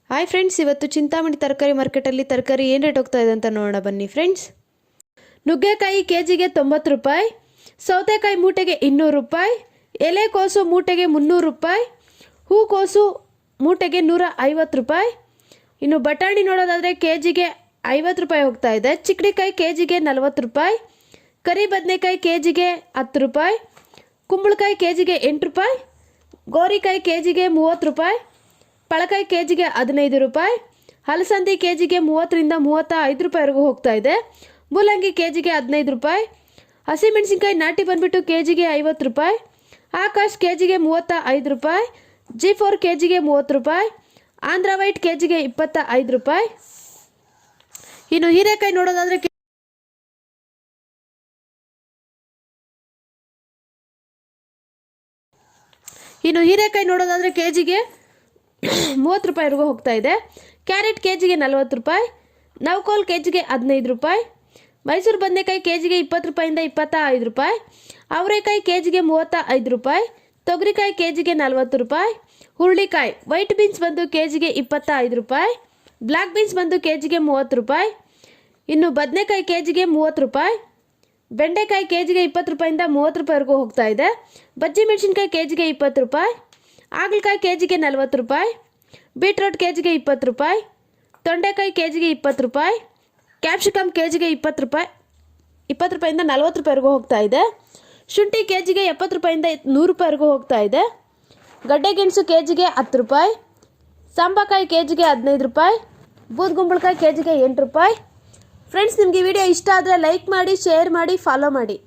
Hi friends, ಇವತ್ತು ಚಿಂತಾಮಣಿ ತರಕಾರಿ ಮಾರ್ಕೆಟಲ್ಲಿ ತರಕಾರಿ ಏನು ರೇಟ್ ಹೋಗ್ತಾ ಇದೆ ಅಂತ ನೋಡೋಣ ಬನ್ನಿ ಫ್ರೆಂಡ್ಸ್. ನುಗ್ಗೆಕಾಯಿ ಕೆಜಿಗೆ 90 ರೂಪಾಯಿ, ಸೌತೆಕಾಯಿ ಮೂಟೆಗೆ 200 ರೂಪಾಯಿ, ಎಲೆಕೋಸು ಮೂಟೆಗೆ 300 ರೂಪಾಯಿ, ಹೂಕೋಸು ಮೂಟೆಗೆ 150 ರೂಪಾಯಿ. ಇನ್ನು ಬಟಾಣಿ ನೋಡೋದಾದರೆ ಕೆಜಿಗೆ 50 ರೂಪಾಯಿ ಹೋಗ್ತಾ ಇದೆ. ಚಿಕ್ಕಡಿಕಾಯಿ ಕೆಜಿಗೆ 40 ರೂಪಾಯಿ, ಕರಿ ಬದನೆಕಾಯಿ ಕೆಜಿಗೆ 10 ರೂಪಾಯಿ, ಕುಂಬಳಕಾಯಿ ಕೆಜಿಗೆ 8 ರೂಪಾಯಿ, ಗೋರಿಕಾಯಿ ಕೆಜಿಗೆ 30 ರೂಪಾಯಿ, ಪಳಕಾಯಿ ಕೆಜಿಗೆ 15 ರೂಪಾಯಿ, ಹಲಸಂದಿ ಕೆಜಿಗೆ 30ರಿಂದ 35 ರೂಪಾಯಿವರೆಗೂ ಹೋಗ್ತಾ ಇದೆ. ಮೂಲಂಗಿ ಕೆಜಿಗೆ 15 ರೂಪಾಯಿ, ಹಸಿಮೆಣಸಿನ್ಕಾಯಿ ನಾಟಿ ಬಂದುಬಿಟ್ಟು ಕೆಜಿಗೆ 50 ರೂಪಾಯಿ, ಆಕಾಶ್ ಕೆಜಿಗೆ 35 ರೂಪಾಯಿ, G4 ಕೆಜಿಗೆ 30 ರೂಪಾಯಿ, ಆಂಧ್ರ ವೈಟ್ ಕೆಜಿಗೆ 25 ರೂಪಾಯಿ. ಇನ್ನು ಹೀರೆಕಾಯಿ ನೋಡೋದಾದರೆ ಕೆಜಿಗೆ 30 ರೂಪಾಯಿವರೆಗೂ ಹೋಗ್ತಾ ಇದೆ. ಕ್ಯಾರೆಟ್ ಕೆಜಿಗೆ 40 ರೂಪಾಯಿ, ನವಕೋಲ್ ಕೆಜಿಗೆ 15 ರೂಪಾಯಿ, ಮೈಸೂರು ಬದನೆಕಾಯಿ ಕೆಜಿಗೆ 20 ರೂಪಾಯಿಂದ 25 ರೂಪಾಯಿ, ಅವರೆಕಾಯಿ ಕೆಜಿಗೆ 35 ರೂಪಾಯಿ, ತೊಗರಿಕಾಯಿ ಕೆಜಿಗೆ 40 ರೂಪಾಯಿ, ಹುರುಳಿಕಾಯಿ ವೈಟ್ ಬೀನ್ಸ್ ಬಂದು ಕೆಜಿಗೆ 25 ರೂಪಾಯಿ, ಬ್ಲ್ಯಾಕ್ ಬೀನ್ಸ್ ಬಂದು ಕೆಜಿಗೆ 30 ರೂಪಾಯಿ. ಇನ್ನು ಬದನೆಕಾಯಿ ಕೆಜಿಗೆ 30 ರೂಪಾಯಿ, ಬೆಂಡೆಕಾಯಿ ಕೆಜಿಗೆ 20 ರೂಪಾಯಿಂದ 30 ರೂಪಾಯಿವರೆಗೂ ಹೋಗ್ತಾ ಇದೆ. ಬಜ್ಜಿ ಮೆಣಸಿನ್ಕಾಯಿ ಕೆಜಿಗೆ 20 ರೂಪಾಯಿ, ಹಾಗಲಕಾಯಿ ಕೆಜಿಗೆ 40 ರೂಪಾಯಿ, ಬೀಟ್ರೋಟ್ ಕೆಜಿಗೆ 20 ರೂಪಾಯಿ, ತೊಂಡೆಕಾಯಿ ಕೆಜಿಗೆ 20 ರೂಪಾಯಿ, ಕ್ಯಾಪ್ಸಿಕಮ್ ಕೆಜಿಗೆ 20 ರೂಪಾಯಿ, 20 ರೂಪಾಯಿಂದ 40 ರೂಪಾಯಿವರೆಗೂ ಹೋಗ್ತಾ ಇದೆ. ಶುಂಠಿ ಕೆಜಿಗೆ 70 ರೂಪಾಯಿಂದ 100 ರೂಪಾಯಿವರೆಗೂ ಹೋಗ್ತಾ ಇದೆ. ಗಡ್ಡೆಗೆಣಸು ಕೆಜಿಗೆ 10 ರೂಪಾಯಿ, ಸಾಂಬಾಕಾಯಿ ಕೆಜಿಗೆ 15 ರೂಪಾಯಿ, ಬೂದ್ಗುಂಬಳಕಾಯಿ ಕೆಜಿಗೆ 8 ರೂಪಾಯಿ. ಫ್ರೆಂಡ್ಸ್, ನಿಮಗೆ ಈ ವಿಡಿಯೋ ಇಷ್ಟ ಆದರೆ ಲೈಕ್ ಮಾಡಿ, ಶೇರ್ ಮಾಡಿ, ಫಾಲೋ ಮಾಡಿ.